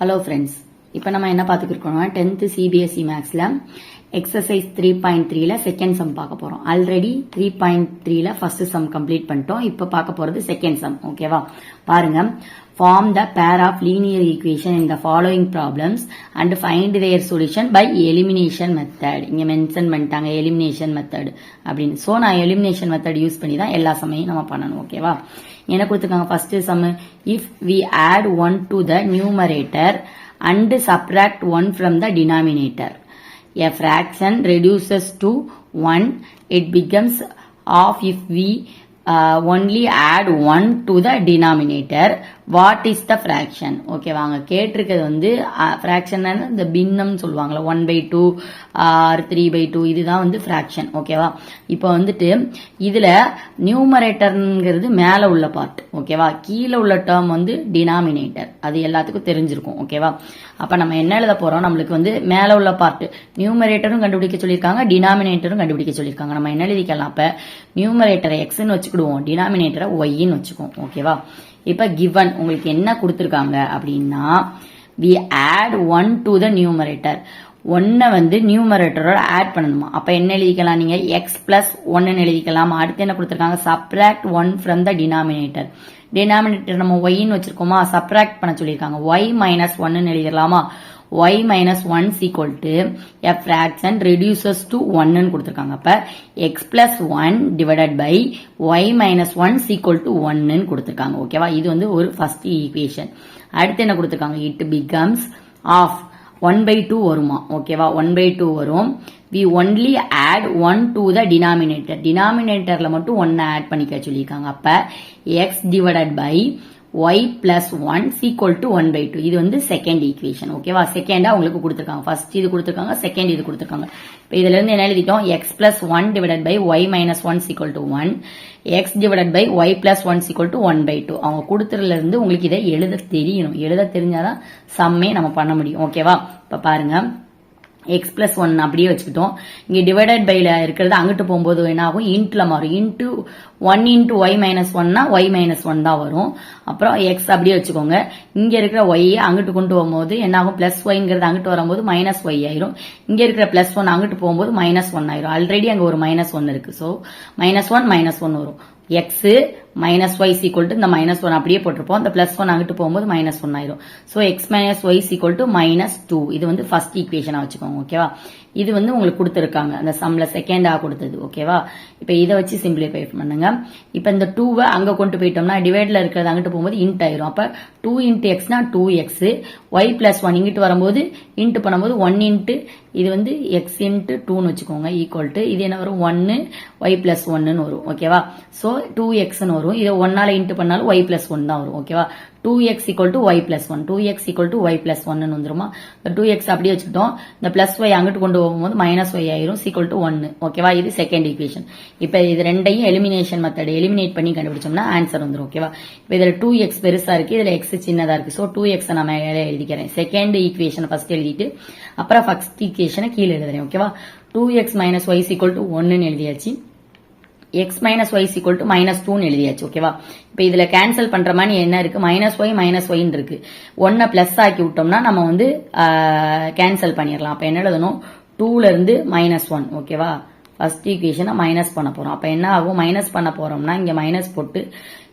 Hello friends, இப்போ நம்ம என்ன பார்த்துக்கிருக்கோம்னா 10th CBSE மேக்ஸில் எக்ஸசைஸ் 3.3ல செகண்ட் சம் பார்க்க போகிறோம். ஆல்ரெடி 3.3ல ஃபர்ஸ்ட் சம் கம்ப்ளீட் பண்ணிட்டோம். இப்போ பார்க்க போகிறது செகண்ட் சம். ஓகேவா? பாருங்க. Form the pair of linear equation in the following problems and find their solution by elimination method. இங்க மென்ஷன் பண்ணிட்டாங்க elimination method அப்படின்னு. ஸோ நான் elimination method யூஸ் பண்ணி தான் எல்லா சமையும் நம்ம பண்ணணும். ஓகேவா? என்ன கொடுத்துருக்காங்க? First sum, if we add 1 to the numerator and subtract 1 from the denominator, a fraction reduces to 1, it becomes half if we only add 1 to the denominator. What is the fraction? Okay வாங்க, கேட்டிருக்கிறது வந்து fraction இந்த பின்னம் சொல்லுவாங்களா, 1/2 or 3/2, இதுதான் வந்து fraction. ஓகேவா? இப்போ வந்துட்டு இதுல நியூமரேட்டர்ங்கிறது மேல உள்ள பார்ட். ஓகேவா? கீழே உள்ள டேர்ம் வந்து டினாமினேட்டர். அது எல்லாத்துக்கும் தெரிஞ்சிருக்கும். ஓகேவா? அப்ப நம்ம என்ன எழுத போறோம்? நம்மளுக்கு வந்து மேல உள்ள பார்ட் நியூமரேட்டரும் கண்டுபிடிக்க சொல்லியிருக்காங்க, டினாமினேட்டரும் கண்டுபிடிக்க சொல்லியிருக்காங்க. நம்ம என்ன எழுதிக்கலாம்? அப்ப நியூமரேட்டரை எக்ஸ்ன்னு வச்சுக்கிடுவோம், டினாமினேட்டரை ஒய்ன்னு வச்சுக்குவோம். ஓகேவா? இப்ப given உங்களுக்கு என்ன கொடுத்திருக்காங்க அப்படின்னா, we add 1 to the numerator. 1 வந்து நியூமரேட்டரோட ஆட் பண்ணணுமா? அப்ப என்ன எழுதிக்கலாம்? நீங்க x plus 1 எழுதிக்கலாம். அடுத்து என்ன கொடுத்திருக்காங்க? subtract 1 from the denominator. Denominator நம்ம ஒய்ன்னு வச்சிருக்கோமா, சப்ராக்ட் பண்ண சொல்லியிருக்காங்க. y minus 1 எழுதிடலாமா? y minus 1 is equal to a fraction reduces to 1 கொடுத்திருக்காங்க. அப்ப x plus 1 divided by y minus 1 is equal to 1 கொடுத்திருக்காங்க. ஓகேவா? இது வந்து ஒரு ஃபர்ஸ்ட் ஈக்குவேஷன். அடுத்து என்ன கொடுத்திருக்காங்க? it becomes half 1/2 வருமா? ஓகேவா? 1/2 வரும். we only add 1 to the denominator. டினாமினேட்டர்ல மட்டும் 1 ஆட் பண்ணிக்க சொல்லியிருக்காங்க. அப்ப x divided by y plus 1 is equal to 1/2. இது வந்து செகண்ட் ஈக்குவேஷன். ஓகேவா? செகண்டா உங்களுக்கு கொடுத்திருக்காங்க. ஃபர்ஸ்ட் இது கொடுத்திருக்காங்க, செகண்ட் இது கொடுத்திருக்காங்க. இப்போ இதுல இருந்து என்ன எழுதிட்டோம்? x plus 1 divided by y minus 1 is equal to 1. x divided by y plus 1 is equal to 1/2. அவங்க கொடுத்துறதுல இருந்து உங்களுக்கு இதை எழுத தெரியணும். எழுத தெரிஞ்சாதான் சம்மே நம்ம பண்ண முடியும். ஓகேவா? இப்ப பாருங்க, x plus 1 அப்படியே வச்சுக்கிட்டோம். இங்க டிவைடட் பைல இருக்கிறது அங்கிட்டு போகும்போது என்ன ஆகும்? இன்ட்ல மாறும். Into 1 into y minus 1னா y minus 1 தான் வரும். அப்புறம் x அப்படியே வச்சுக்கோங்க. இங்க இருக்கிற y அங்கிட்டு கொண்டு போகும்போது என்ன ஆகும்? பிளஸ் ஒய்ங்கிறது அங்கிட்டு வரும்போது மைனஸ் ஒய் ஆயிரும். இங்க இருக்கிற பிளஸ் 1 அங்கிட்டு போகும்போது மைனஸ் 1 ஆயிரும். ஆல்ரெடி அங்க ஒரு மைனஸ் 1 இருக்கு. சோ -1 வரும். x minus y is equal to இந்த -1 அப்படியே போட்டிருப்போம். இந்த +1 அங்கிட்டு போகும்போது -1 ஆயிரும். So x minus y is equal to -2. இது வந்து ஃபர்ஸ்ட் ஈக்குவேஷனா வச்சுக்கோங்க. ஓகேவா? இது வந்து உங்களுக்கு கொடுத்திருக்காங்க அந்த சம்ல செகண்டா கொடுத்தது. ஓகேவா? இப்ப இதை வச்சு சிம்பிளிஃபை பண்ணுங்க. இப்ப இந்த 2 அங்க கொண்டு போயிட்டோம்னா டிவைட்ல இருக்கிறது அங்கிட்டு போகும்போது இன்ட் ஆயிரும். அப்ப 2 into x னா 2x, y plus 1 இங்கிட்டு வரும்போது இன்ட் பண்ணும்போது 1 into இது வந்து x into 2ன்னு வச்சுக்கோங்க ஈக்குவல் டு இது என்ன வரும்? 1 y plus 1ன்னு வரும். ஓகேவா? சோ 2xன்னு வரும். இதை 1ஆல இன்ட் பண்ணாலும் y plus 1 தான் வரும். ஓகேவா? 2x equal to y plus 1. 2x equal to y plus 1 வந்துருமா? 2x அப்படியே வச்சுக்கிட்டோம். இந்த பிளஸ் y அங்கிட்டு கொண்டு போகும்போது மைனஸ் y ஆயிரும். equal to 1. ஓகேவா? இது செகண்ட் ஈக்குவேஷன். இப்ப இது ரெண்டையும் எலிமினேஷன் மெத்தட் எலிமினேட் பண்ணி கண்டுபிடிச்சோம்னா ஆன்சர் வந்துரும். ஓகேவா? இப்ப இதுல 2x பெருசா இருக்கு, இதுல x சின்னதா இருக்கு. சோ 2x நான் மேலே எழுதிக்கிறேன். செகண்ட் ஈக்குவேஷன் ஃபர்ஸ்ட் எழுதிட்டு அப்புறம் ஃபர்ஸ்ட் ஈக்குவேஷனை கீழே எழுதுறேன். ஓகேவா? 2x minus y is equal to 1 எழுதியாச்சு. x minus y is equal to -2 எழுதியாச்சு. ஓகேவா? இப்ப இதுல கேன்சல் பண்ற மாதிரி என்ன இருக்கு? -y இருக்கு. 1 பிளஸ் ஆக்கி விட்டோம்னா நம்ம வந்து கேன்சல் பண்ணிடலாம். அப்ப என்ன எழுதணும்? 2ல இருந்து -1. ஓகேவா? ஃபர்ஸ்ட் ஈக்குவேஷனை மைனஸ் பண்ண போறோம். அப்ப என்ன ஆகும்? மைனஸ் பண்ண போறோம்னா இங்க மைனஸ் போட்டு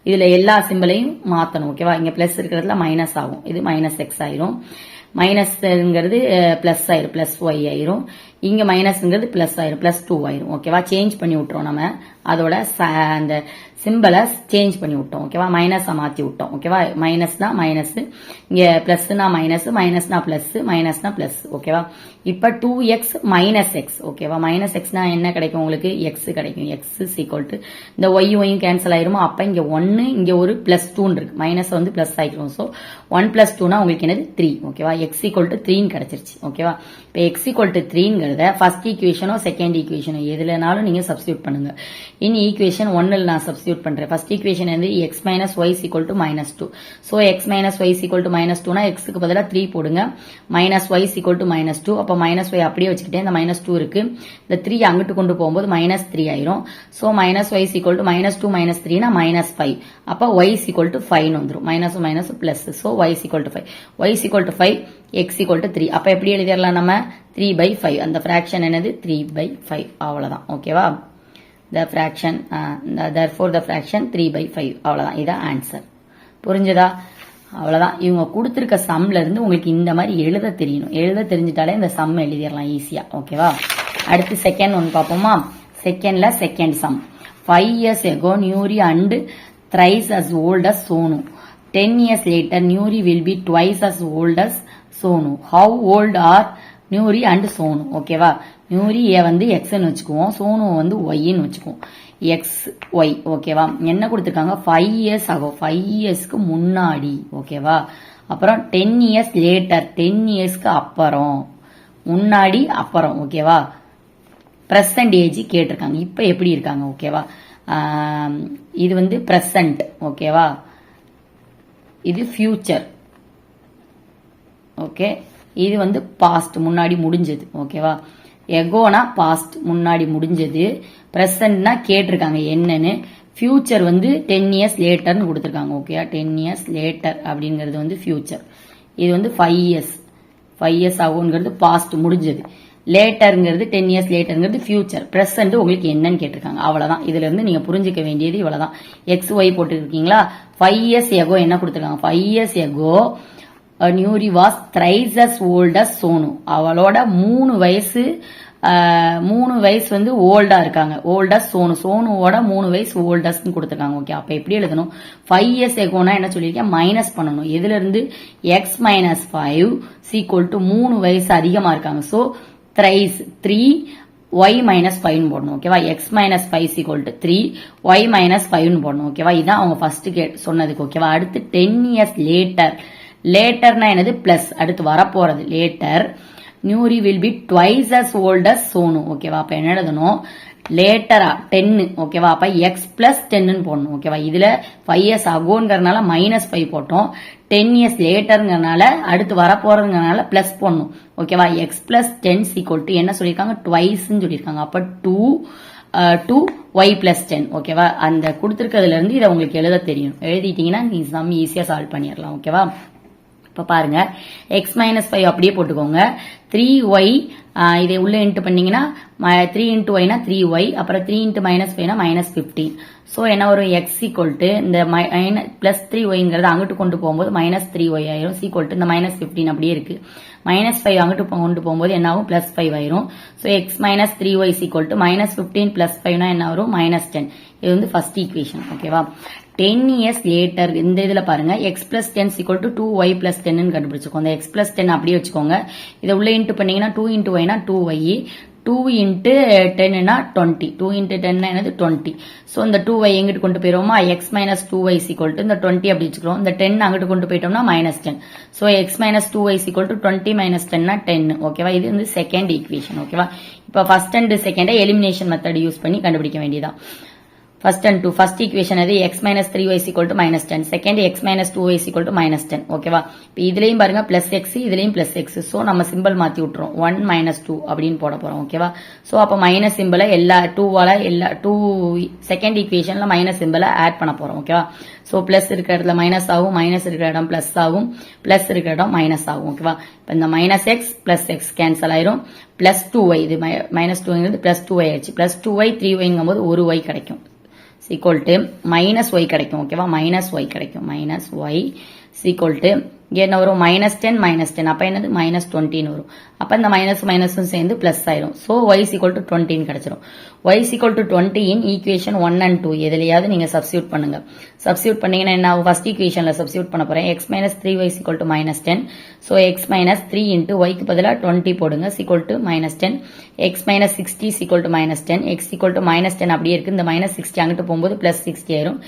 இதுல எல்லா சிம்பிளையும் மாத்தணும். ஓகேவா? இங்க பிளஸ் இருக்கிறதுல மைனஸ் ஆகும். இது -x ஆயிரும். மைனஸ்ங்கிறது பிளஸ் ஆயிரும், பிளஸ் ஒய் ஆயிரும். இங்க மைனஸ்ங்கிறது பிளஸ் ஆயிரும், பிளஸ் 2 ஆயிரும். ஓகேவா? சேஞ்ச் பண்ணி விட்டுறோம். நம்ம அதோட அந்த சிம்பிளை சேஞ்ச் பண்ணி விட்டோம். ஓகேவா? மைனஸா மாத்தி விட்டோம். ஓகேவா? மைனஸ்னா மைனஸ், இங்க பிளஸ்னா மைனஸ், மைனஸ்னா பிளஸ், மைனஸ்னா பிளஸ். ஓகேவா? இப்ப 2x மைனஸ் எக்ஸ். ஓகேவா? மைனஸ் எக்ஸ்னா என்ன கிடைக்கும்? உங்களுக்கு எக்ஸ் கிடைக்கும். எக்ஸ் இஸ் ஈக்குவல் டு இந்த ஒய்யும் கேன்சல் ஆயிருமா? அப்ப இங்க 1 இங்க ஒரு +2 இருக்கு. மைனஸ் வந்து பிளஸ் ஆயிரும். சோ 1 + 2னா உங்களுக்கு என்னது? 3. ஓகேவா? எக்ஸ் ஈக்குவல் டு 3 கிடைச்சிருச்சு. ஓகேவா? இப்ப எக்ஸ் ஈக்குவல் டு 3ங்கிறத ஃபர்ஸ்ட் ஈக்குவேஷனோ செகண்ட் ஈக்குவேஷனோ எதுலனாலும் நீங்க சப்ஸ்டியூட் பண்ணுங்க. இனி ஈக்குவேஷன் 1ல் நான் சப்ஸ்டியூட் சப்ஸ்டியூட் பண்றேன். ஃபர்ஸ்ட் ஈக்குவேஷன் வந்து x minus y is equal to -2. So x minus y is equal to -2 னா x க்கு பதிலா 3 போடுங்க. minus y is equal to -2. அப்ப minus y அப்படியே வச்சுக்கிட்டே இந்த -2 இருக்கு. இந்த 3 அங்கிட்டு கொண்டு போகும்போது -3 ஆயிரும். So minus y is equal to -2 minus 3 னா -5. அப்ப y is equal to 5 னு வந்துரும். minus minus plus. So y is equal to 5. y is equal to 5, x equal to 3. அப்ப எப்படி எழுதிரலாம் நம்ம 3/5. அந்த fraction என்னது 3/5. அவ்வளவுதான். ஓகேவா? The fraction therefore the fraction 3/5. அவ்வளவுதான். இதான் ஆன்சர். புரிஞ்சதா? அவ்வளவுதான். இவங்க கொடுத்திருக்க சம்ல இருந்து உங்களுக்கு இந்த மாதிரி எழுத தெரியணும். எழுத தெரிஞ்சிட்டாலே இந்த சம் எழுதிடலாம் ஈஸியா. ஓகேவா? அடுத்து செகண்ட் ஒன் பாப்போமா? செகண்ட்ல second sum. 5 years ago Nuri and thrice as old as Sonu. 10 years later Nuri will be twice as old as Sonu. How old are Nuri and Sonu? ஓகேவா? Nuri வந்து x ன்னு வச்சுக்குவோம், சோனு வந்து y ன்னு வச்சுக்குவோம். x y. ஓகேவா? என்ன கொடுத்திருக்காங்க? 5 years ago. 5 yearsக்கு முன்னாடி. ஓகேவா? அப்புறம் 10 years later. 10 yearsக்கு அப்புறம். முன்னாடி அப்புறம். ஓகேவா? பிரசன்ட் ஏஜ் கேட்டிருக்காங்க. இப்ப எப்படி இருக்காங்க? ஓகேவா? இது வந்து பிரசன்ட். ஓகேவா? இது ஃபியூச்சர். ஓகே, இது வந்து பாஸ்ட், முன்னாடி முடிஞ்சது. ஓகேவா? எகோனா பாஸ்ட், முன்னாடி முடிஞ்சது. பிரசன்ட்னா கேட்டிருக்காங்க என்னன்னு. ஃபியூச்சர் வந்து 10 years லேட்டர்னு கொடுத்திருக்காங்க. ஓகே, 10 years லேட்டர் அப்படிங்கிறது வந்து ஃபியூச்சர். இது வந்து 5 years. 5 years ஆகுங்கிறது பாஸ்ட், முடிஞ்சது. லேட்டர்ங்கிறது 10 years லேட்டர்ங்கிறது ஃபியூச்சர். பிரசன்ட் உங்களுக்கு என்னன்னு கேட்டிருக்காங்க. அவ்வளவுதான். இதுல இருந்து நீங்க புரிஞ்சுக்க வேண்டியது இவ்வளவுதான். எக்ஸ் ஒய் போட்டுருக்கீங்களா? 5 years ago என்ன கொடுத்திருக்காங்க? 5 years ago Nuri was thrice as old as Sonu. அவளோட 3 வயசு வந்து ஓல்டா இருக்காங்க. ஓல்டஸ் சோனு. சோனுவோட 3 வயசு ஓல்டஸ்ன்னு கொடுத்துருக்காங்க. ஓகே, அப்ப எப்படி எழுதணும்? 5 years agoனா என்ன சொல்லியிருக்கேன்? மைனஸ் பண்ணணும். எதுல இருந்து? x minus 5 equal to 3 வயசு அதிகமா இருக்காங்க. சோ thrice 3 y minus 5 போடணும். ஓகேவா? x minus 5 equal to 3 y minus 5 போடணும். ஓகேவா? இதான் அவங்க ஃபர்ஸ்ட் சொன்னதுக்கு. ஓகேவா? அடுத்து 10 years later. லேட்டர்னா என்னது? பிளஸ். அடுத்து வரப்போறது later. Nuri will be twice as old as Sonu. ஓகேவா? அப்ப என்ன எழுதணும்? லேட்டரா 10. ஓகேவா? அப்ப x plus 10 போடணும். ஓகேவா? இதுல 5 years agoங்கறனால -5 போட்டோம். 10 years லேட்டர்ங்கறனால அடுத்து வரப்போறதுங்கறனால பிளஸ் போடணும். ஓகேவா? x plus 10 equal to என்ன சொல்லிருக்காங்க? twiceன்னு சொல்லிருக்காங்க. அப்ப 2 y plus 10. ஓகேவா? அந்த கொடுத்திருக்கிறதுல இருந்து இதை உங்களுக்கு எழுத தெரியும். எழுதிட்டீங்கன்னா நீ சம் ஈஸியா சால்வ் பண்ணிடலாம். ஓகேவா? இப்ப பாருங்க, x minus 5 அப்படியே போட்டுக்கோங்க. 3y இதை உள்ள இன்ட்டு பண்ணீங்கன்னா 3 into y னா 3y. அப்புறம் 3 into minus 5 னா -15. சோ என்ன வரும்? x equal to இந்த பிளஸ் 3yங்கிறது அங்கிட்டு கொண்டு போகும்போது -3y ஆயிரும். equal to இந்த -15 அப்படியே இருக்கு. -5 அங்கிட்டு கொண்டு போகும்போது என்ன ஆகும்? +5 ஆயிரும். So x minus 3y is equal to -15 plus 5 னா என்ன வரும்? -10. இது வந்து ஃபர்ஸ்ட் ஈக்குவேஷன். ஓகேவா? 10 years later இந்த இதுல பாருங்க, x plus 10 equal to 2y plus 10 ன்னு கண்டுபிடிச்சுக்கோங்க. இந்த x plus 10 அப்படியே வச்சுக்கோங்க. இதை உள்ள இன்ட்டு பண்ணீங்கன்னா 2 into y னா 2y. 2 into 10 னா 20. 2 into 10 னா என்னது? 20. சோ இந்த 2y எங்கிட்டு கொண்டு போயிரோமா? x minus 2y is equal to இந்த 20 அப்படி வச்சுக்கிறோம். இந்த 10 அங்கிட்டு கொண்டு போயிட்டோம்னா -10. So x minus 2y is equal to 20 minus 10 னா 10. ஓகேவா? இது வந்து செகண்ட் ஈக்குவேஷன். ஓகேவா? இப்ப first and second elimination method use பண்ணி கண்டுபிடிக்க வேண்டியதான். First and 2. First equation is x minus 3y is equal to -10. Second x minus 2y is equal to -10. ஓகேவா? இப்ப இதுலயும் பாருங்க plus x, இதுலயும் plus x. சோ நம்ம சிம்பிள் மாத்தி விட்டுறோம். 1 minus 2 அப்படின்னு போட போறோம். ஓகேவா? சோ அப்ப மைனஸ் சிம்பிளை எல்லா 2 செகண்ட் ஈக்குவேஷன்ல மைனஸ் சிம்பிளை ஆட் பண்ண போறோம். ஓகேவா? சோ பிளஸ் இருக்கிற இடத்துல மைனஸ் ஆகும், மைனஸ் இருக்கிற இடம் பிளஸ் ஆகும், பிளஸ் இருக்கிற இடம் மைனஸ் ஆகும். ஓகேவா? இப்ப இந்த -x plus x கேன்சல் ஆயிரும். பிளஸ் 2y, இது -2 பிளஸ் 2y ஆயிடுச்சு. பிளஸ் 2y 3yங்கும் போது 1y கிடைக்கும். equal to -y கிடைக்கும். ஓகேவா? -y கிடைக்கும். -y equal to இங்க என்ன வரும்? -10 -10. அப்ப என்னது? -20 வரும். அப்ப இந்த மைனஸும் சேர்ந்து பிளஸ் ஆயிரும். So y is equal to 20 கிடைச்சிரும். y is equal to 20 in equation 1 and 2 எதுலயாவது நீங்க சப்ஸ்டிட்யூட் பண்ணுங்க. சப்ஸ்டிட்யூட் பண்ணீங்கன்னா என்ன ஆகும்? ஃபர்ஸ்ட் ஈக்குவேஷன்ல சப்ஸ்டிட்யூட் பண்ண போறேன். x minus 3y is equal to -10. So x minus 3 into y க்கு பதிலா 20 போடுங்க. is equal to -10. x minus 60 is equal to -10. x equal to -10 அப்படியே இருக்கு. இந்த -60 அங்கிட்டு போகும்போது +60 ஆயிரும்.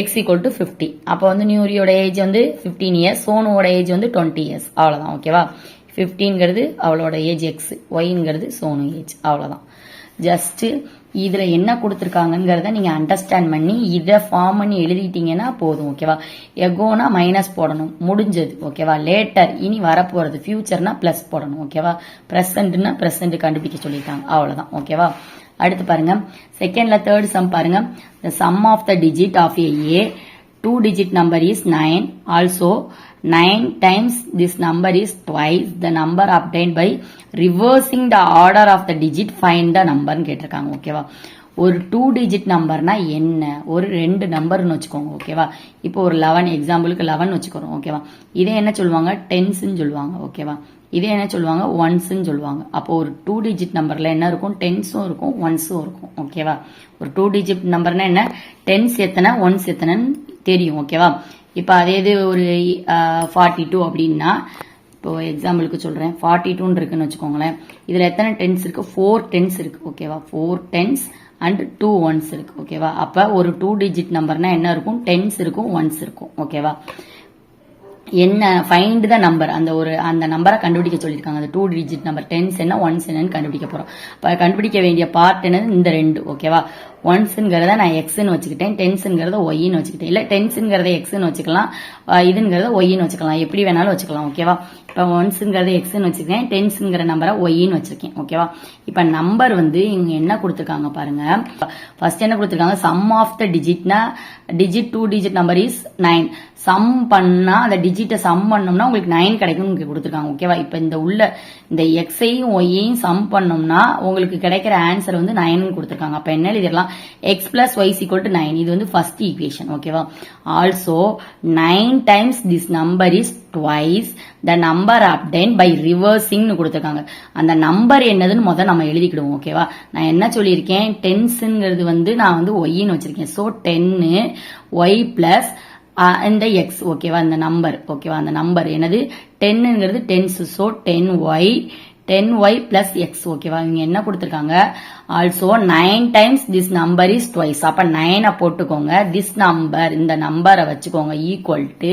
x equal to 50. அப்ப வந்து நியூரியோட ஏஜ் வந்து 15 years, சோனுவோட ஏஜ் வந்து 20 years. அவ்வளவுதான். ஓகேவா? 15ங்கிறது அவளோட ஏஜ் x, yங்கிறது சோனு ஏஜ். அவ்வளவுதான். ஜஸ்ட் இதுல என்ன கொடுத்துருக்காங்கிறத நீங்க அண்டர்ஸ்டாண்ட் பண்ணி இதை ஃபார்ம் பண்ணி எழுதிட்டீங்கன்னா போதும். ஓகேவா? எகோனா மைனஸ் போடணும், முடிஞ்சது. ஓகேவா? லேட்டர் இனி வரப்போறது, ஃபியூச்சர்னா பிளஸ் போடணும். ஓகேவா? பிரசன்ட்னா பிரசன்ட் கண்டுபிடிக்க சொல்லிட்டாங்க, அவ்வளவுதான். ஓகேவா? அடுத்து பாருங்க, செகண்ட்ல தேர்ட் சம் பாருங்க. the sum of the digit of a 2-digit number is 9. Also 9 times this number is twice the number obtained by reversing the order of the digit. Find the number கேட்டிருக்காங்க. ஓகேவா? ஒரு 2 digit நம்பர்னா என்ன, ஒரு 2 நம்பர்னு வச்சுக்கோங்க. ஓகேவா? இப்போ ஒரு 11 எக்ஸாம்பிளுக்கு 11 வச்சுக்கிறோம். ஓகேவா? இதே என்ன சொல்லுவாங்க, டென்ஸ்ன்னு சொல்லுவாங்க. ஓகேவா? இதே என்ன சொல்லுவாங்க, ஒன்ஸ்ன்னு சொல்லுவாங்க. அப்போ ஒரு 2 டிஜிட் நம்பர்ல என்ன இருக்கும், டென்ஸும் இருக்கும் ஒன்ஸும் இருக்கும். ஓகேவா? ஒரு 2 டிஜிட் நம்பர்னா என்ன, டென்ஸ் எத்தனை ஒன்ஸ் எத்தனைன்னு தெரியும். ஓகேவா? இப்போ அதே இது ஒரு 42 அப்படின்னா, இப்போ எக்ஸாம்பிளுக்கு சொல்றேன், 42 இருக்குன்னு வச்சுக்கோங்களேன். இதுல எத்தனை டென்ஸ் இருக்கு, 4 டென்ஸ் இருக்கு. ஓகேவா? 4 டென்ஸ் அண்ட் 2 ஒன்ஸ் இருக்கு. ஓகேவா? அப்ப ஒரு 2 டிஜிட் நம்பர்னா என்ன இருக்கும், டென்ஸ் இருக்கும் ஒன்ஸ் இருக்கும். ஓகேவா? என்ன ஃபைண்ட் த நம்பர், அந்த நம்பரை கண்டுபிடிக்க சொல்லியிருக்காங்க. அந்த 2 டிஜிட் நம்பர் டென்ஸ் என்ன ஒன்ஸ் என்னன்னு கண்டுபிடிக்க போறோம். இப்போ கண்டுபிடிக்க வேண்டிய பார்ட் என்னது, இந்த 2. ஓகேவா? ஒன்ஸ்ங்கிறத நான் எக்ஸ்ன்னு வச்சுக்கிட்டேன், டென்ஸ்ங்கிறத ஒய்ன்னு வச்சுக்கிட்டேன். இல்ல டென்ஸ்ங்கிறத எக்ஸ்ன்னு வச்சுக்கலாம், இதுங்கிறத ஒய்ன்னு வச்சுக்கலாம், எப்படி வேணாலும் வச்சுக்கலாம். ஓகேவா? இப்போ ஒன்ஸ்ங்கிறத எக்ஸ்ன்னு வச்சுக்கேன், டென்ஸ்ங்கிற நம்பரை ஒய்ன்னு வச்சிருக்கேன். ஓகேவா? இப்போ நம்பர் வந்து இங்க என்ன கொடுத்துருக்காங்க பாருங்க. ஃபர்ஸ்ட் என்ன கொடுத்துருக்காங்க, சம் ஆஃப் த டிஜிட்னா digit 2 digit number is 9. Sum பண்ணா அந்த டிஜிட்டை சம் பண்ணோம்னா உங்களுக்கு 9 கிடைக்கும்னு கொடுத்துருக்காங்க. ஓகேவா? இப்போ இந்த எக்ஸையும் ஒய்யையும் சம் பண்ணோம்னா உங்களுக்கு கிடைக்கிற ஆன்சர் வந்து 9 கொடுத்துருக்காங்க. அப்ப என்ன எழுதிடலாம், x plus y is equal to 9. இது வந்து ஃபர்ஸ்ட் ஈக்குவேஷன். ஓகேவா? Also 9 times this number is twice the number obtained by reversing கொடுத்துருக்காங்க. அந்த நம்பர் என்னதுன்னு முதல்ல நம்ம எழுதிக்கிடுவோம். ஓகேவா? நான் என்ன சொல்லியிருக்கேன், டென்ஸ்ங்கிறது வந்து நான் வந்து ஒய்ன்னு வச்சிருக்கேன். ஸோ 10 y பிளஸ் இந்த எக்ஸ். ஓகேவா? இந்த நம்பர். ஓகேவா? அந்த நம்பர் என்னது, 10ங்கிறது tens. So 10y plus x. ஓகேவா? இங்க என்ன கொடுத்துருக்காங்க, also 9 times this number is twice. அப்ப 9 போட்டுக்கோங்க, திஸ் நம்பர் இந்த நம்பரை வச்சுக்கோங்க, equal to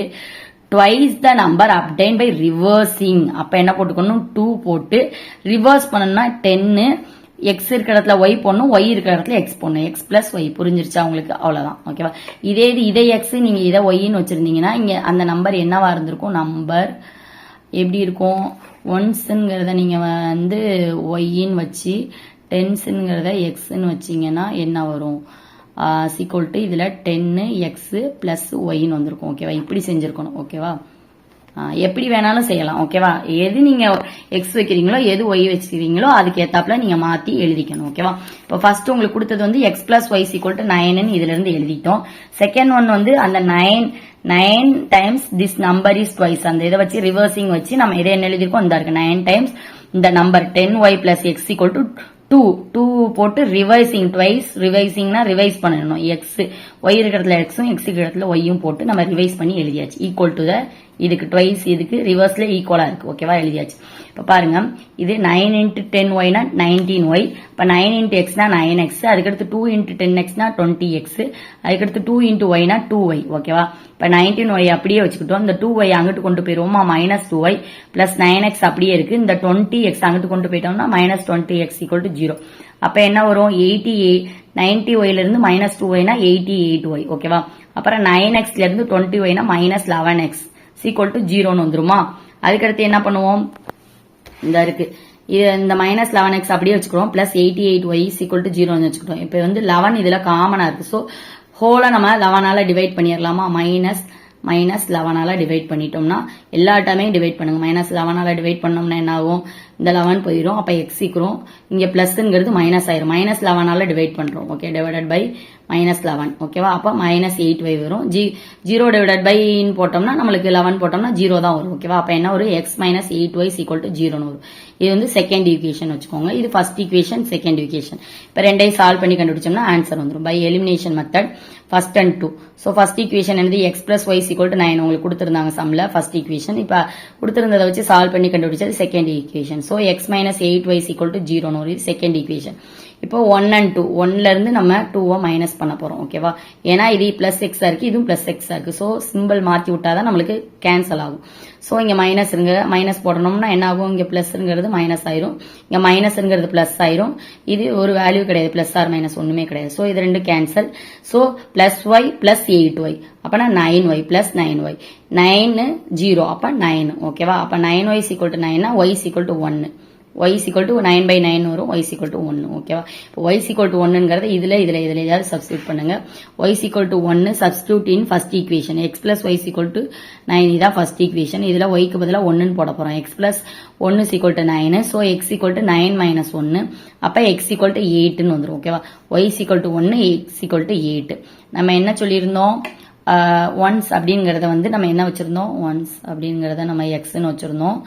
twice the number obtained by reversing. அப்ப என்ன போட்டுக்கணும், 2 போட்டு ரிவர்ஸ் பண்ணணும்னா 10 எக்ஸ் இருக்கிற இடத்துல ஒய் போடணும், ஒய் இருக்கிற இடத்துல எக்ஸ் போடணும். X plus Y. புரிஞ்சிருச்சா உங்களுக்கு? அவ்வளவுதான். ஓகேவா? இதை எக்ஸ் நீங்க இதை ஒய்ன்னு வச்சிருந்தீங்கன்னா இங்க அந்த நம்பர் என்னவா இருந்திருக்கும், நம்பர் எப்படி இருக்கும், ஒன்ஸ்ங்கிறத நீங்க வந்து ஒய்ன்னு வச்சு டென்ஸ்ங்கிறத எக்ஸ்ன்னு வச்சீங்கன்னா என்ன வரும், சீக்வல் டு இதுல 10x பிளஸ் ஒய்ன்னு வந்திருக்கும். ஓகேவா? இப்படி செஞ்சிருக்கணும். ஓகேவா? எப்படி வேணாலும் செய்யலாம். ஓகேவா? எது நீங்க எக்ஸ் வைக்கிறீங்களோ எது ஒய் வச்சுக்கிறீங்களோ அதுக்கு ஏத்தாப்புல நீங்க மாத்தி எழுதிக்கணும். ஓகேவா? இப்போ ஃபர்ஸ்ட் உங்களுக்கு கொடுத்தது வந்து x plus Y equal to 9 இதுல இருந்து எழுதிட்டோம். செகண்ட் ஒன் வந்து அந்த 9 times this number is twice. அந்த இதை வச்சு ரிவர்சிங் வச்சு நம்ம இதை என்ன எழுதிருக்கோம், இந்த இருக்கு 9 டைம்ஸ் இந்த number 10y plus X equal to 2 போட்டு ரிவைசிங், ட்வைஸ் ரிவைசிங்னா ரிவைஸ் பண்ணணும். எக்ஸ் ஒய் இருக்கிற இடத்துல எக்ஸும் எக்ஸ் இருக்கிற இடத்துல ஒய்யும் போட்டு நம்ம ரிவைஸ் பண்ணி எழுதியாச்சு. ஈக்குவல் டு த இதுக்கு ட்வைஸ், இதுக்கு ரிவர்ஸ்ல ஈக்குவலா இருக்கு. ஓகேவா? எழுதியாச்சு. இப்ப பாருங்க, இது 9 into 10y 19y. இப்ப 9 into x 9x, அதுக்கடுத்து 2 into 10x 20x, அதுக்கடுத்து 2 into y 2y. ஓகேவா? இப்ப 19y அப்படியே வச்சுக்கிட்டோம். இந்த 2y அங்கிட்டு கொண்டு போயிருவோமா, -2y பிளஸ் 9x அப்படியே இருக்கு. இந்த 20x அங்கிட்டு கொண்டு போயிட்டோம்னா -20x ஈக்குவல் டு 0. அப்ப என்ன வரும், 90y ல இருந்து -2y 88y. ஓகேவா? அப்புறம் 9x ல இருந்து 20y -11x ஈக்குவல் டு 0ன்னு வந்துருமா. அதுக்கடுத்து என்ன பண்ணுவோம், இந்த இருக்கு இது இந்த -11x அப்படியே வச்சுக்கிறோம், பிளஸ் 88y ஈக்குவல் டு 0ன்னு வச்சுக்கிட்டோம். இப்ப வந்து 11 இதுல காமனா இருக்கு. ஸோ ஹோலை நம்ம 11ஆல டிவைட் பண்ணிடலாமா, -11ஆல டிவைட் பண்ணிட்டோம்னா எல்லா டைமே டிவைட் பண்ணுங்க. -11ஆல டிவைட் பண்ணோம்னா என்ன ஆகும், இந்த 11 போயிடும். அப்ப எக்ஸ் ஈக்குவல் இங்க பிளஸ்ங்கிறது மைனஸ் ஆயிரும். -11ஆல டிவைட் பண்றோம். Okay, divided by -11. ஓகேவா? அப்ப -8y வரும். 0 டிவைடட் பை போட்டோம்னா நம்மளுக்கு 11 போட்டோம்னா 0 தான் வரும். ஓகேவா? அப்ப என்ன ஒரு x minus 8y equal to 0ன்னு வரும். இது வந்து செகண்ட் ஈக்குவேஷன் வச்சுக்கோங்க. இது ஃபர்ஸ்ட் ஈக்குவேஷன், செகண்ட் ஈக்குவேஷன். இப்ப ரெண்டையும் சால்வ் பண்ணி கண்டுபிடிச்சோம்னா ஆன்சர் வந்துடும். By elimination method first and 2. So first equation என்னது, x plus Y equal to 9 உங்களுக்கு கொடுத்திருந்தாங்க சம்ல ஃபர்ஸ்ட் ஈக்குவேஷன். இப்ப கொடுத்திருந்ததை வச்சு சால்வ் பண்ணி கண்டுபிடிச்சது second equation. So x minus 8y equal to 0ன்னு ஒரு செகண்ட் ஈக்குவேஷன். இப்போ 1 and 2 1ல இருந்து நம்ம 2 மைனஸ் பண்ண போறோம் ஓகேவா. ஏன்னா இது பிளஸ் எக்ஸா இருக்கு, இதுவும் பிளஸ் எக்ஸா இருக்கு. ஸோ சிம்பிள் மாற்றி விட்டாதான் நம்மளுக்கு கேன்சல் ஆகும். ஸோ இங்க மைனஸ் இருங்க, மைனஸ் போடணும்னா என்ன ஆகும், இங்க பிளஸ்ங்கிறது மைனஸ் ஆயிரும், இங்க மைனஸ்ங்கிறது பிளஸ் ஆயிரும். இது ஒரு வேல்யூ கிடையாது, பிளஸ் ஆர் மைனஸ் ஒண்ணுமே கிடையாது. ஸோ இது ரெண்டு cancel. So plus Y plus 8y அப்பனா 9y பிளஸ் 9y 9 0 அப்ப 9 ஓகேவா. அப்ப 9y is equal to 9 y is equal to 1. y is equal to 9/9 வரும், y is equal to 1 ஓகேவா. இப்போ y is equal to 1ங்கிறது இதுல ஏதாவது சப்ஸ்டிட்யூட் பண்ணுங்க. y is equal to 1 substitute in first equation. x plus y is equal to 9 இதான் first equation. இதுல y க்கு பதிலா 1 போட போறோம். x plus 1 is equal to 9. so x equal to 9 minus 1 அப்ப x equal to 8 ன்னு வந்துரும் ஓகேவா. y is equal to 1 x equal to 8. நம்ம என்ன சொல்லியிருந்தோம், ஒன்ஸ் அப்படிங்கறத வந்து நம்ம என்ன வச்சிருந்தோம், ஒன்ஸ் அப்படிங்கறத நம்ம எக்ஸ்ன்னு வச்சிருந்தோம்,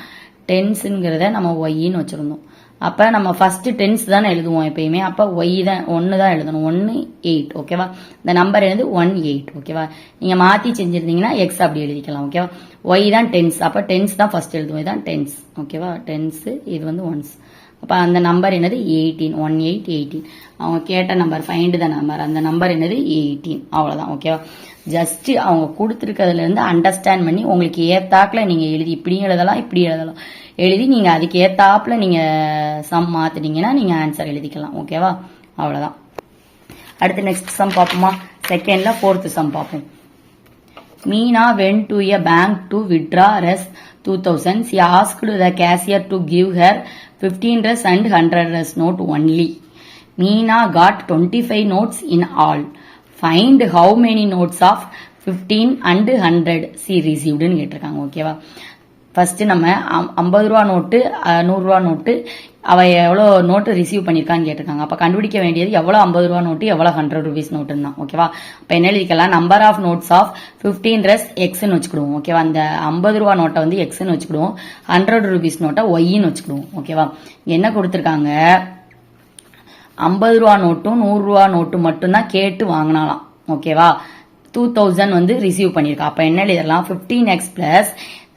டென்ஸ்ங்கிறத நம்ம ஒய்ன்னு வச்சிருந்தோம். அப்ப நம்ம ஃபர்ஸ்ட் டென்ஸ் தானே எழுதுவோம் எப்பயுமே. அப்ப ஒய் தான் 1 தான் எழுதணும், 1 8 ஓகேவா. இந்த நம்பர் எழுது 1 8 ஓகேவா. நீங்க மாத்தி செஞ்சிருந்தீங்கன்னா எக்ஸ் அப்படி எழுதிக்கலாம் ஓகேவா. ஒய் தான் டென்ஸ், அப்ப டென்ஸ் தான் ஃபர்ஸ்ட் எழுதுவோம், இதான் டென்ஸ் ஓகேவா. டென்ஸ் இது வந்து ஒன்ஸ். அப்ப அந்த நம்பர் என்னது 18, 18 18. அவங்க கேட்ட நம்பர் ஃபைண்ட் த நம்பர், அந்த நம்பர் என்னது 18 அவ்வளவுதான் ஓகேவா. ஜஸ்ட் அவங்க கொடுத்துருக்கிறதுல இருந்து அண்டர்ஸ்டாண்ட் பண்ணி உங்களுக்கு ஏத்தாப்புல நீங்க எழுதி இப்படியும் எழுதலாம் இப்படி எழுதலாம் எழுதி நீங்க அதுக்கு ஏத்தாப்புல நீங்க சம் மாத்தினீங்கன்னா நீங்க ஆன்சர் எழுதிக்கலாம் ஓகேவா. அவ்வளவுதான். அடுத்து நெக்ஸ்ட் சம் பார்ப்போமா. செகண்ட்ல ஃபோர்த் சம் பார்ப்போம். Meena went to a bank to withdraw Rs 2000. She asked the cashier to give her 15 Rs and 100 Rs note only. Meena got 25 notes in all. Find how many notes of 15 and 100 she received ன்னு கேட்டிருக்காங்க ஓகேவா. First நம்ம 50 ரூபா note 100 ரூபா note அவ எவ்வளவு note receive பண்ணிருக்கான்னு கேட்டிருக்காங்க. அப்ப கண்டுபிடிக்க வேண்டியது எவ்வளவு 50 ரூபா நோட்டு எவ்வளவு 100 ருபீஸ் நோட்டுன்னு தான் ஓகேவா. அப்ப என்ன எழுதிக்கலாம், number of notes of 15 Rs எக்ஸ்ன்னு வச்சுக்கிடுவோம் ஓகேவா. அந்த 50 ரூபா நோட்டை வந்து எக்ஸ்ன்னு வச்சுக்கிடுவோம், 100 ருபீஸ் நோட்டை ஒய்ன்னு வச்சுக்கிடுவோம் ஓகேவா. என்ன கொடுத்திருக்காங்க, 50 ரூபா நோட்டும் 100 ரூபா நோட்டும் மட்டும்தான் கேட்டு வாங்கினாலாம் ஓகேவா. 2000 வந்து ரிசீவ் பண்ணிருக்கா. அப்ப என்ன எழுதலாம், 15x plus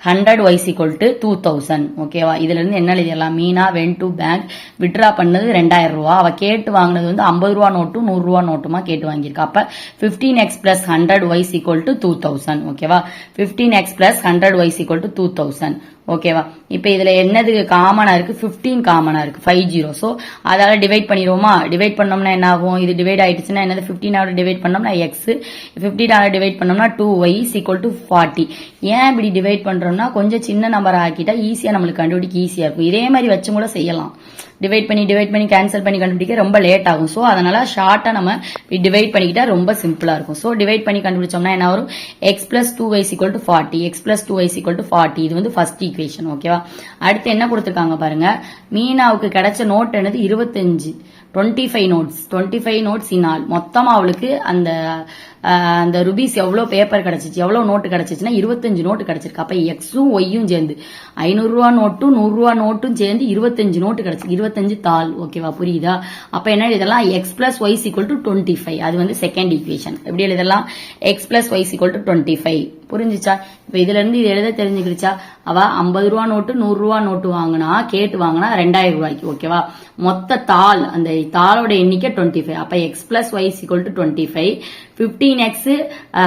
100y is equal to 2000 ஓகேவா. இதுல இருந்து என்ன எழுதிடலாம், Meena when to bank withdraw பண்ணது 2000 ரூபா, அவ கேட்டு வாங்கினது வந்து 50 ரூபா நோட்டும் 100 ரூபா நோட்டுமா கேட்டு வாங்கியிருக்கா. அப்ப 15x plus 100y is equal to 2000 ஓகேவா. 15x plus 100y is equal to 2000 ஓகேவா. இப்ப இதுல என்னது காமனா இருக்கு, 15 காமனா இருக்கு 50. சோ அதால டிவைட் பண்ணிடுவோமா. டிவைட் பண்ணோம்னா என்ன ஆகும், இது டிவைட் ஆயிடுச்சுன்னா என்னது 15 டிவைட் பண்ணோம்னா எக்ஸ், 15 டிவைட் பண்ணோம்னா 2y is equal to 40. ஏன் இப்படி டிவைட் பண்றோம்னா கொஞ்சம் சின்ன நம்பர் ஆக்கிட்டா ஈஸியா நம்மளுக்கு கண்டுபிடிக்க ஈஸியா இருக்கும். இதே மாதிரி வச்சு கூட செய்யலாம். டிவைட் பண்ணி கேன்சல் பண்ணி கண்டுபிடிக்க ரொம்ப லேட் ஆகும். சோ அதனால ஷார்ட்டா நம்ம டிவைட் பண்ணிக்கிட்டா ரொம்ப சிம்பிளா இருக்கும். சோ டிவைட் பண்ணி கண்டுபிடிச்சோம்னா என்ன வரும், x plus 2y is equal to 40, x plus 2y is equal to 40. இது வந்து ஃபர்ஸ்ட் ஈக்குவேஷன் ஓகேவா. அடுத்து என்ன கொடுத்திருக்காங்க பாருங்க, மீனாவுக்கு கிடைச்ச நோட் என்னது 25 நோட்ஸ், 25 நோட்ஸ் இன் ஆல். மொத்தமா அவளுக்கு அந்த ருபீஸ் எவ்வளவு பேப்பர் கிடைச்சிச்சு, எவ்வளவு நோட்டு கிடைச்சிச்சுன்னா 25 நோட்டு கிடைச்சிருக்கு. அப்ப எக்ஸும் ஒய்யும் சேர்ந்து 500 ரூபா நோட்டும் 100 ரூபா நோட்டும் சேர்ந்து 25 நோட்டு கிடைச்சிருக்கு, 25 தாள் ஓகேவா. புரியுதா. அப்ப என்ன எழுதலாம், X plus Y equal to 25. அது வந்து செகண்ட் ஈக்குவேஷன். எப்படி எழுதலாம், X plus Y equal to 25. புரிஞ்சுச்சா. இப்ப இதுல இருந்து இது எழுத தெரிஞ்சுக்கிடுச்சா. அவ 50 ரூபா நோட்டு 100 ரூபா நோட்டு வாங்கினா, கேட்டு வாங்கினா 2000 ரூபாய்க்கு ஓகேவா. மொத்த தாள் அந்த தாளோட எண்ணிக்கை 25. அப்ப X plus Y equal to 25, 15x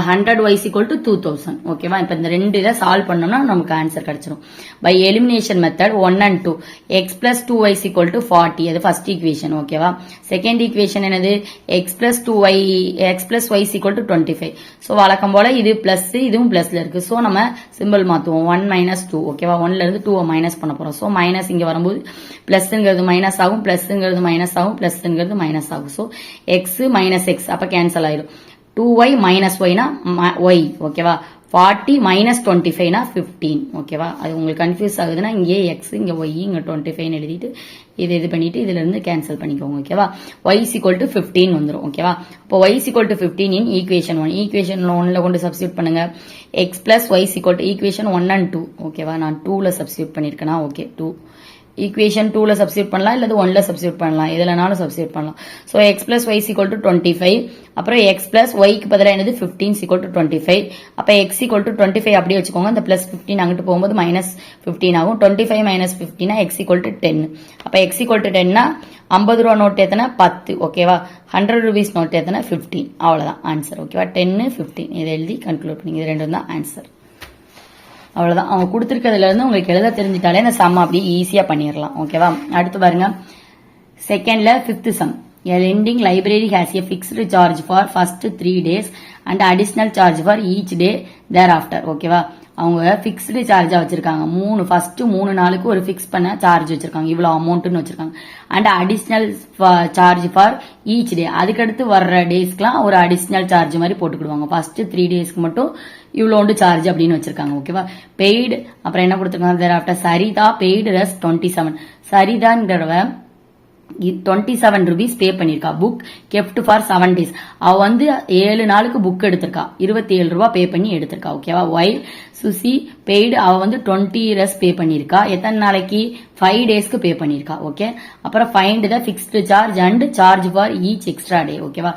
100y is equal to 2000 ஓகேவா. இப்ப இந்த ரெண்டு இதை சால்வ் பண்ணோம்னா நமக்கு ஆன்சர் கிடைச்சிடும். By elimination method 1 and 2, x plus 2y is equal to 40. அது ஃபர்ஸ்ட் ஈக்குவேஷன் ஓகேவா. செகண்ட் ஈக்குவேஷன் என்னது, x plus y is equal to 25. So வழக்கம் போல இது பிளஸ் இதுவும் பிளஸ்ல இருக்கு. சோ நம்ம சிம்பிள் மாத்துவோம், 1 minus 2 ஓகேவா. 1ல இருந்து 2 மைனஸ் பண்ண போறோம். சோ மைனஸ் இங்க வரும்போது பிளஸ்ங்கிறது மைனஸ் ஆகும், பிளஸ்ங்கிறது மைனஸ் ஆகும், பிளஸ்ங்கிறது மைனஸ் ஆகும். சோ x மைனஸ் x அப்ப கேன்சல் ஆயிடும். 2y minus y னா y ஓகேவா. 40 minus 25 னா 15 ஓகேவா. அது உங்களுக்கு கன்ஃபியூஸ் ஆகுதுன்னா இங்கே x இங்க y இங்க 25 எழுதிட்டு இது பண்ணிட்டு இதுல இருந்து கேன்சல் பண்ணிக்கோங்க ஓகேவா. y is equal to 15 வந்துரும் ஓகேவா. அப்போ y is equal to 15 in equation 1. equation 1ல கொண்டு சப்ஸ்டிட்யூட் பண்ணுங்க. x plus y is equal to equation 1 and 2 ஓகேவா. நான் 2ல சப்ஸ்டிட்யூட் பண்ணிருக்கேனா ஓகே 2 ஈக்குவேஷன் 2ல சப்ஸ்டிட்யூட் பண்ணலாம் இல்லது 1ல சப்ஸ்டிட்யூட் பண்ணலாம் எதுலனாலும் சப்ஸ்டிட்யூட் பண்ணலாம் so x plus y is equal to 25 அப்புறம் x plus y க்கு பதிலா என்னது 15 is equal to 25 அப்ப x equal to 25 அப்படியே வச்சுக்கோங்க அந்த plus 15 அங்கிட்டு போகும்போது minus 15 ஆகும் 25 minus 15 னா x equal to 10 அப்ப x equal to 10 னா 50 ரூபாய் நோட் எத்தனை 10 ஓகேவா 100 rupees நோட் எத்தனை 15 அவ்வளவுதான் ஆன்சர் ஓகேவா 10 15 இதை எழுதி கன்க்ளூட் பண்ணி இது ரெண்டும் தான் ஆன்சர் அவ்வளவுதான் அவங்க கொடுத்திருக்கிறதுல இருந்து உங்களுக்கு எழுத தெரிஞ்சிட்டாலே இந்த சம் அப்படி ஈஸியா பண்ணிடலாம் ஓகேவா அடுத்து பாருங்க செகண்ட்ல 5th sum a lending library has a fixed charge for first 3 days and additional charge for each day thereafter ஓகேவா அவங்க பிக்ஸ்டு சார்ஜா வச்சிருக்காங்க ஃபர்ஸ்ட் 3 நாளுக்கு ஒரு பிக்ஸ் பண்ண சார்ஜ் வச்சிருக்காங்க இவ்வளவு அமௌண்ட்னு வச்சிருக்காங்க and additional charge for each டே அதுக்கடுத்து வர்ற டேஸ்க்குலாம் ஒரு அடிஷனல் சார்ஜ் மாதிரி போட்டுக்கிடுவாங்க ஃபர்ஸ்ட் 3 டேஸ்க்கு மட்டும் இவ்வளோண்டு சார்ஜ் அப்படின்னு வச்சிருக்காங்க ஓகேவா பெய்டு அப்புறம் என்ன கொடுத்துருக்காங்க thereafter சரிதா பெய்டு ரஸ் 27 சரிதான்றவ 27 rupees பே பண்ணிருக்கா புக் கெப்ட் ஃபார் 7 days அவ வந்து 7 நாளுக்கு புக் எடுத்திருக்கா 27 ரூபாய் பே பண்ணி எடுத்திருக்கா ஓகேவா வைல் சுசி பெய்டு அவ வந்து 20 ரஸ் பே பண்ணிருக்கா எத்தனை நாளைக்கு 5 டேஸ்க்கு பே பண்ணிருக்கா ஓகே அப்புறம் find the fixed charge and charge for each extra day ஓகேவா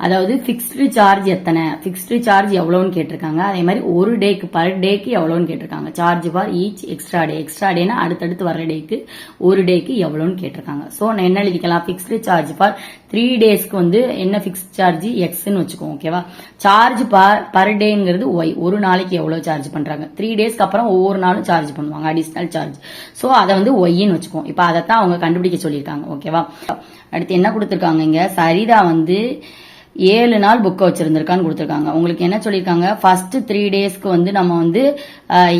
அதாவது பிக்ஸ்டு சார்ஜ் எத்தனை பிக்ஸ்டு சார்ஜ் எவ்வளவுன்னு கேட்டிருக்காங்க அதே மாதிரி ஒரு டேக்கு பர் டேக்கு எவ்வளவுன்னு கேட்டிருக்காங்க சார்ஜ் ஃபார் ஈச் எக்ஸ்ட்ரா டேனா அடுத்தடுத்து வர டேக்கு ஒரு டேக்கு எவ்வளவுன்னு கேட்டிருக்காங்க சோ நான் என்ன எழுதிக்கலாம் பிக்ஸ்டு சார்ஜ் ஃபார் 3 டேஸ்க்கு வந்து என்ன பிக்ஸ்ட் சார்ஜ் எக்ஸ்ன்னு வச்சுக்கோங்க ஓகேவா சார்ஜ் பர் டேங்கிறது ஒய் ஒரு நாளைக்கு எவ்வளவு சார்ஜ் பண்றாங்க 3 டேஸ்க்கு அப்புறம் ஒவ்வொரு நாளும் சார்ஜ் பண்ணுவாங்க அடிஷனல் சார்ஜ் சோ அதை வந்து ஒய்ன்னு வச்சுக்கோம் இப்ப அதைத்தான் அவங்க கண்டுபிடிக்க சொல்லியிருக்காங்க ஓகேவா அடுத்து என்ன கொடுத்திருக்காங்க இங்க சரிதா வந்து 7 நாள் புக் வச்சிருந்திருக்கான்னு கொடுத்திருக்காங்க உங்களுக்கு என்ன சொல்லிருக்காங்க ஃபர்ஸ்ட் 3 டேஸ்க்கு வந்து நம்ம வந்து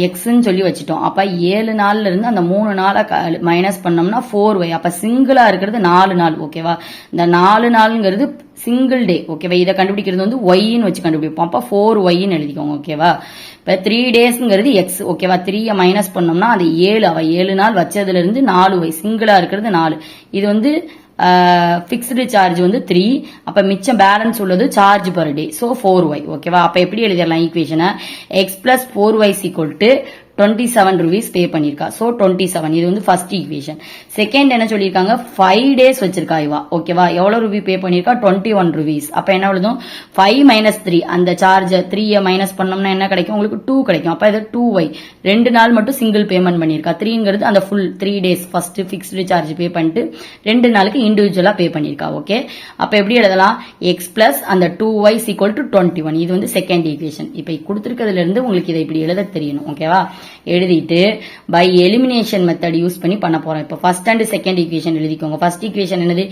எக்ஸ்ன்னு சொல்லி வச்சிட்டோம் அப்ப 7 நாள்ல இருந்து அந்த 3 நாளை மைனஸ் பண்ணோம்னா 4y அப்ப சிங்கிளா இருக்கிறது 4 நாள் ஓகேவா இந்த 4 நாளுங்கிறது சிங்கிள் டே ஓகேவா இதை கண்டுபிடிக்கிறது வந்து ஒய்ன்னு வச்சு கண்டுபிடிப்போம் அப்ப 4yன்னு எழுதிக்கோங்க ஓகேவா இப்ப 3 டேஸ்ங்கிறது எக்ஸ் ஓகேவா 3 மைனஸ் பண்ணோம்னா அது 7 அவ 7 நாள் வச்சதுல இருந்து 4y சிங்கிளா இருக்கிறது 4 இது வந்து பிக்ஸ்டு சார்ஜ் வந்து 3 அப்ப மிச்சம் பேலன்ஸ் உள்ளது charge per day so 4y ஓகேவா அப்ப எப்படி எழுதிடலாம் ஈக்குவேஷனை x plus 4y is equal to 27 rupees பே பண்ணிருக்கா சோ 27 இது வந்து ஃபர்ஸ்ட் ஈக்குவேஷன் செகண்ட் என்ன சொல்லிருக்காங்க 5 டேஸ் வச்சிருக்கா இவா ஓகேவா எவ்வளவு ரூபி பே பண்ணிருக்கா 21 rupees அப்ப என்ன எழுதும் 5 minus 3 அந்த சார்ஜ் 3 மைனஸ் பண்ணோம்னா என்ன கிடைக்கும் உங்களுக்கு 2 கிடைக்கும் அப்ப இது 2y 2 நாள் மட்டும் சிங்கிள் பேமெண்ட் பண்ணிருக்கா 3ங்கிறது அந்த full 3 days first fixed charge pay பண்ணிட்டு 2 நாளுக்கு இண்டிவிஜுவலா பே பண்ணிருக்கா ஓகே அப்ப எப்படி எழுதலாம் x plus அந்த 2y is equal to 21 இது வந்து செகண்ட் ஈக்குவேஷன் இப்ப கொடுத்திருக்கிறதுல இருந்து உங்களுக்கு இதை இப்படி எழுத தெரியணும் ஓகேவா எழுதிட்டு பை எலிமினேஷன் மெத்தட் யூஸ் பண்ணி பண்ண போறோம் இப்ப ஃபர்ஸ்ட் அண்ட் செகண்ட் ஈக்குவேஷன் எழுதிக்கோங்க ஃபர்ஸ்ட் ஈக்குவேஷன் என்னது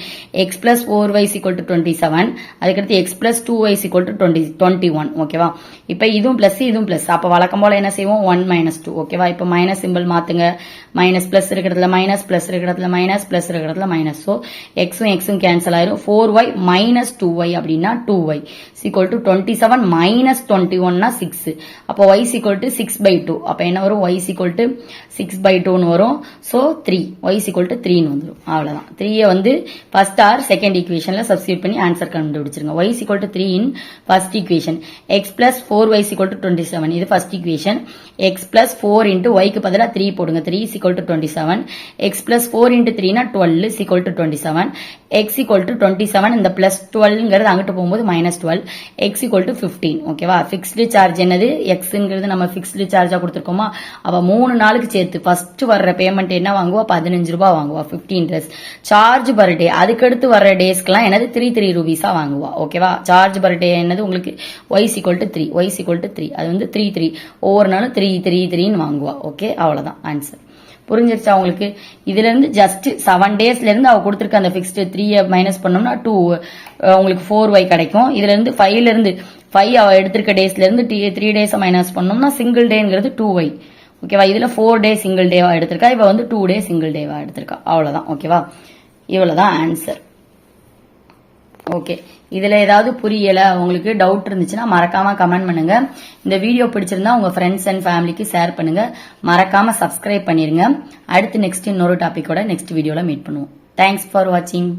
x plus 4y is equal to 27 அதுக்கடுத்து x plus 2y is equal to 21 ஓகேவா இப்ப இதுவும் பிளஸ் அப்ப வழக்கம் போல என்ன செய்வோம் 1 minus 2 ஓகேவா இப்ப மைனஸ் சிம்பிள் மாத்துங்க மைனஸ் பிளஸ் இருக்கிறதுல மைனஸ் பிளஸ் இருக்கிறதுல மைனஸ் பிளஸ் இருக்கிறதுல மைனஸ் சோ எக்ஸும் கேன்சல் ஆயிரும் 4y minus 2y அப்படின்னா 2y is equal to 27 minus 21 னா 6 அப்ப y is equal to 6/2 அப்ப என்ன வரும் y is equal to 6/2 னு வரும் so 3 y is equal to 3 னு வந்துரும் அவ்வளவுதான் 3 வந்து ஃபர்ஸ்ட் ஆர் செகண்ட் ஈக்குவேஷன்ல சப்ஸ்டிட்யூட் பண்ணி ஆன்சர் கண்டுபிடிச்சிருங்க y is equal to 3 in first equation x plus 4y is equal to 27 இது first equation x plus 4 into y க்கு பதிலா 3 போடுங்க 3 is equal to 27 x plus 4 into 3 னா 12 is equal to 27 x equal to 27 இந்த plus 12ங்கிறது அங்கிட்டு போகும்போது minus 12 x equal to 15 ஓகேவா fixed charge என்னது xங்கிறது நம்ம ஃபிக்ஸ்டு சார்ஜா கொடுத்திருக்கோமா அவ 3 நாளுக்கு சேர்த்து ஃபர்ஸ்ட் வர்ற பேமெண்ட் என்ன வாங்குவா 15 ரூபாய் வாங்குவா 15 டேஸ் சார்ஜ் பர் டே அதுக்கு அடுத்து வர்ற டேஸ்க்குலாம் என்னது 3 ரூபீஸா வாங்குவா ஓகேவா சார்ஜ் பர் டே என்னது உங்களுக்கு y is equal to 3 y is equal to 3 அது வந்து 3 ஒவ்வொரு நாளும் 3 ன்னு வாங்குவா ஓகே அவ்வளவுதான் ஆன்சர் புரிஞ்சிருச்சா உங்களுக்கு இதுல இருந்து ஜஸ்ட் 7 டேஸ்ல இருந்து அவ கொடுத்திருக்க அந்த ஃபிக்ஸ்டு 3 மைனஸ் பண்ணோம்னா 2 உங்களுக்கு 4y கிடைக்கும் இதுல இருந்து 5ல இருந்து 5 அவ எடுத்திருக்க டேஸ்ல இருந்து 3 டேஸ் மைனஸ் பண்ணோம்னா சிங்கிள் டேங்கிறது 2y ஓகேவா இதுல 4 டே சிங்கிள் டேவா எடுத்திருக்கா இவ வந்து 2 டே சிங்கிள் டேவா எடுத்திருக்கா அவ்வளவுதான் ஓகேவா இவ்வளவுதான் ஆன்சர் ஓகே இதுல ஏதாவது புரியல உங்களுக்கு டவுட் இருந்துச்சுன்னா மறக்காம கமெண்ட் பண்ணுங்க இந்த வீடியோ பிடிச்சிருந்தா உங்க ஃப்ரெண்ட்ஸ் அண்ட் ஃபேமிலிக்கு ஷேர் பண்ணுங்க மறக்காம சப்ஸ்கிரைப் பண்ணிருங்க அடுத்து நெக்ஸ்ட் இன்னொரு டாபிக்கோட நெக்ஸ்ட் வீடியோல மீட் பண்ணுவோம் தேங்க்ஸ் ஃபார் வாட்சிங்